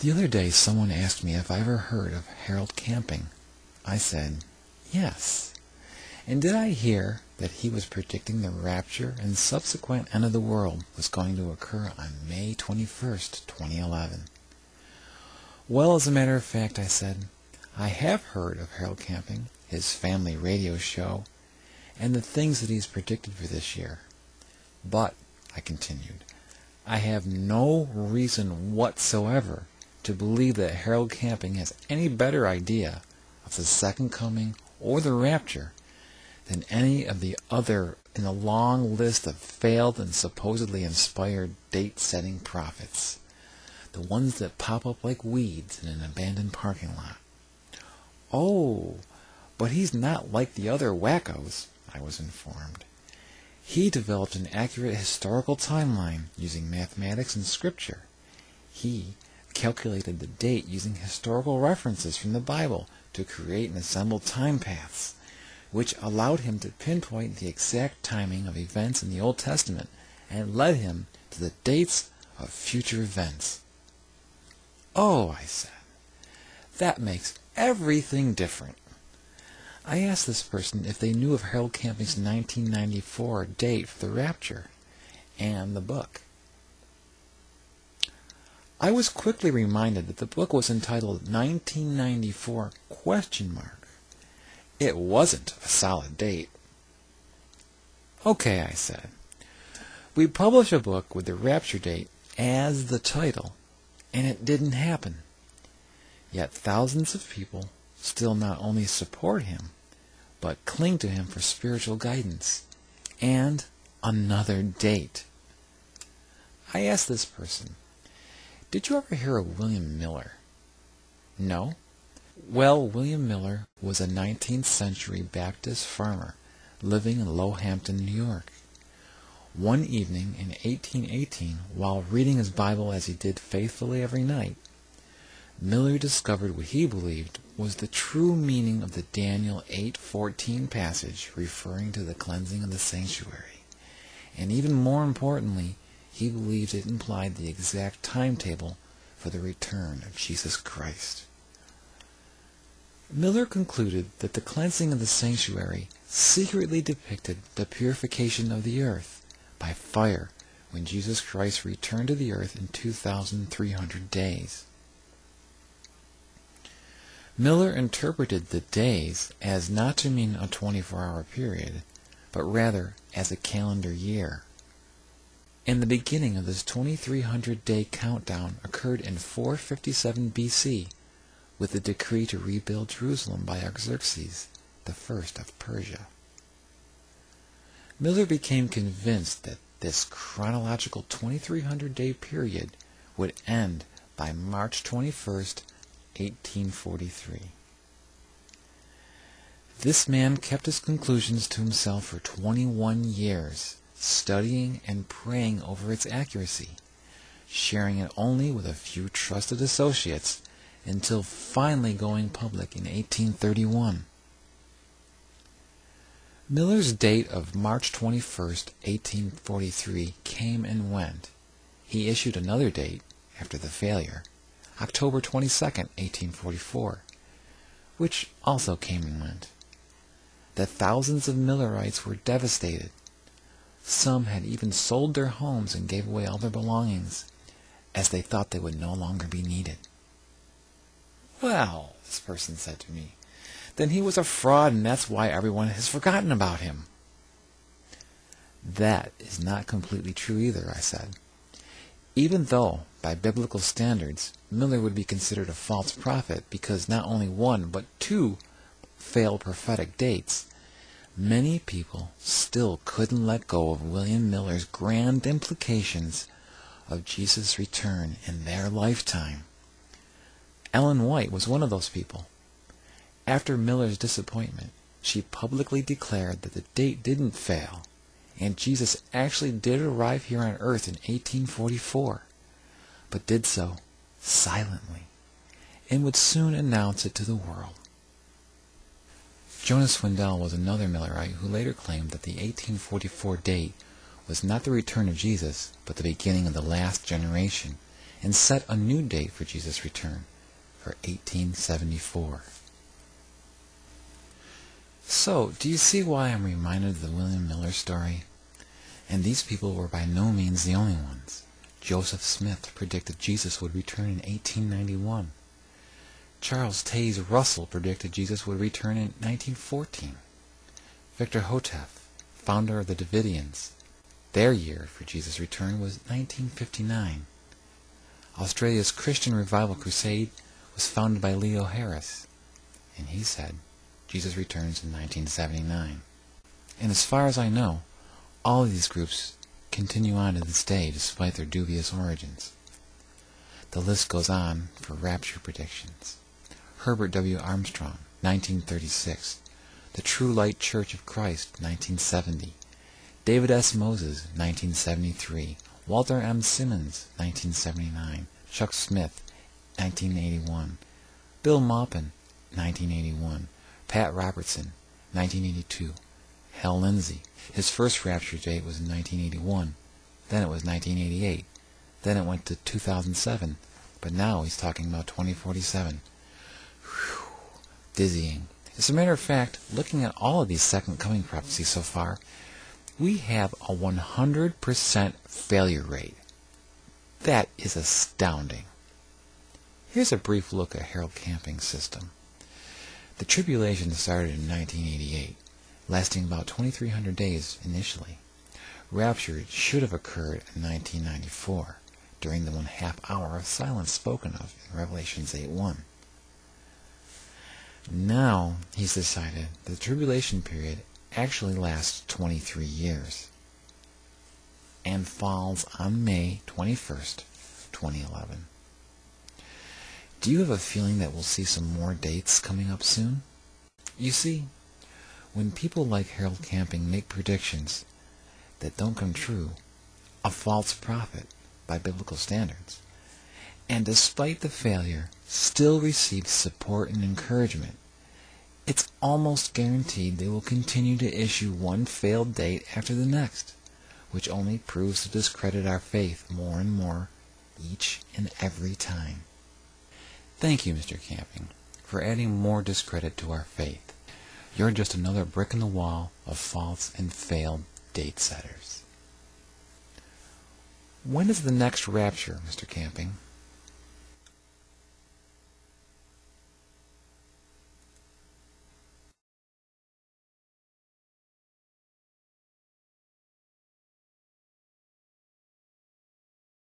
The other day someone asked me if I ever heard of Harold Camping. I said, yes. And did I hear that he was predicting the rapture and subsequent end of the world was going to occur on May 21st, 2011? Well, as a matter of fact, I said, I have heard of Harold Camping, his family radio show, and the things that he's predicted for this year. But, I continued, I have no reason whatsoever to believe that Harold Camping has any better idea of the second coming or the rapture than any of the other in a long list of failed and supposedly inspired date-setting prophets, the ones that pop up like weeds in an abandoned parking lot. Oh, but he's not like the other wackos, I was informed. He developed an accurate historical timeline using mathematics and scripture. He calculated the date using historical references from the Bible to create and assemble time paths, which allowed him to pinpoint the exact timing of events in the Old Testament and led him to the dates of future events. Oh, I said, that makes everything different. I asked this person if they knew of Harold Camping's 1994 date for the rapture and the book. I was quickly reminded that the book was entitled 1994 ? It wasn't a solid date. Okay, I said. We publish a book with the rapture date as the title, and it didn't happen. Yet thousands of people still not only support him, but cling to him for spiritual guidance. And another date. I asked this person, did you ever hear of William Miller? No? Well, William Miller was a 19th century Baptist farmer living in Lowhampton, New York. One evening in 1818, while reading his Bible as he did faithfully every night, Miller discovered what he believed was the true meaning of the Daniel 8:14 passage referring to the cleansing of the sanctuary. And even more importantly, he believed it implied the exact timetable for the return of Jesus Christ. Miller concluded that the cleansing of the sanctuary secretly depicted the purification of the earth by fire when Jesus Christ returned to the earth in 2,300 days. Miller interpreted the days as not to mean a 24-hour period, but rather as a calendar year. And the beginning of this 2,300-day countdown occurred in 457 BC with the decree to rebuild Jerusalem by Xerxes, the first of Persia. Miller became convinced that this chronological 2,300-day period would end by March 21st, 1843. This man kept his conclusions to himself for 21 years, studying and praying over its accuracy, sharing it only with a few trusted associates until finally going public in 1831. Miller's date of March 21st, 1843 came and went. He issued another date after the failure, October 22nd, 1844, which also came and went. The thousands of Millerites were devastated. Some had even sold their homes and gave away all their belongings, as they thought they would no longer be needed. Well, this person said to me, then he was a fraud and that's why everyone has forgotten about him. That is not completely true either, I said. Even though, by biblical standards, Miller would be considered a false prophet because not only one, but two failed prophetic dates, many people still couldn't let go of William Miller's grand implications of Jesus' return in their lifetime. Ellen White was one of those people. After Miller's disappointment, she publicly declared that the date didn't fail, and Jesus actually did arrive here on earth in 1844, but did so silently, and would soon announce it to the world. Jonas Swindell was another Millerite who later claimed that the 1844 date was not the return of Jesus, but the beginning of the last generation, and set a new date for Jesus' return for 1874. So, do you see why I'm reminded of the William Miller story? And these people were by no means the only ones. Joseph Smith predicted Jesus would return in 1891. Charles Taze Russell predicted Jesus would return in 1914. Victor Houteff, founder of the Davidians, their year for Jesus' return was 1959. Australia's Christian Revival Crusade was founded by Leo Harris, and he said Jesus returns in 1979. And as far as I know, all of these groups continue on to this day despite their dubious origins. The list goes on for rapture predictions. Herbert W. Armstrong, 1936. The True Light Church of Christ, 1970. David S. Moses, 1973. Walter M. Simmons, 1979. Chuck Smith, 1981. Bill Maupin, 1981. Pat Robertson, 1982. Hal Lindsey. His first rapture date was in 1981. Then it was 1988. Then it went to 2007. But now he's talking about 2047. Whew, dizzying. As a matter of fact, looking at all of these second coming prophecies so far, we have a 100% failure rate. That is astounding. Here's a brief look at Harold Camping's system. The tribulation started in 1988, lasting about 2,300 days initially. Rapture should have occurred in 1994, during the 1/2 hour of silence spoken of in Revelations 8:1. Now he's decided the tribulation period actually lasts 23 years and falls on May 21st, 2011. Do you have a feeling that we'll see some more dates coming up soon? You see, when people like Harold Camping make predictions that don't come true, a false prophet by biblical standards, and despite the failure, still receives support and encouragement, it's almost guaranteed they will continue to issue one failed date after the next, which only proves to discredit our faith more and more each and every time. Thank you, Mr. Camping, for adding more discredit to our faith. You're just another brick in the wall of false and failed date setters. When is the next rapture, Mr. Camping?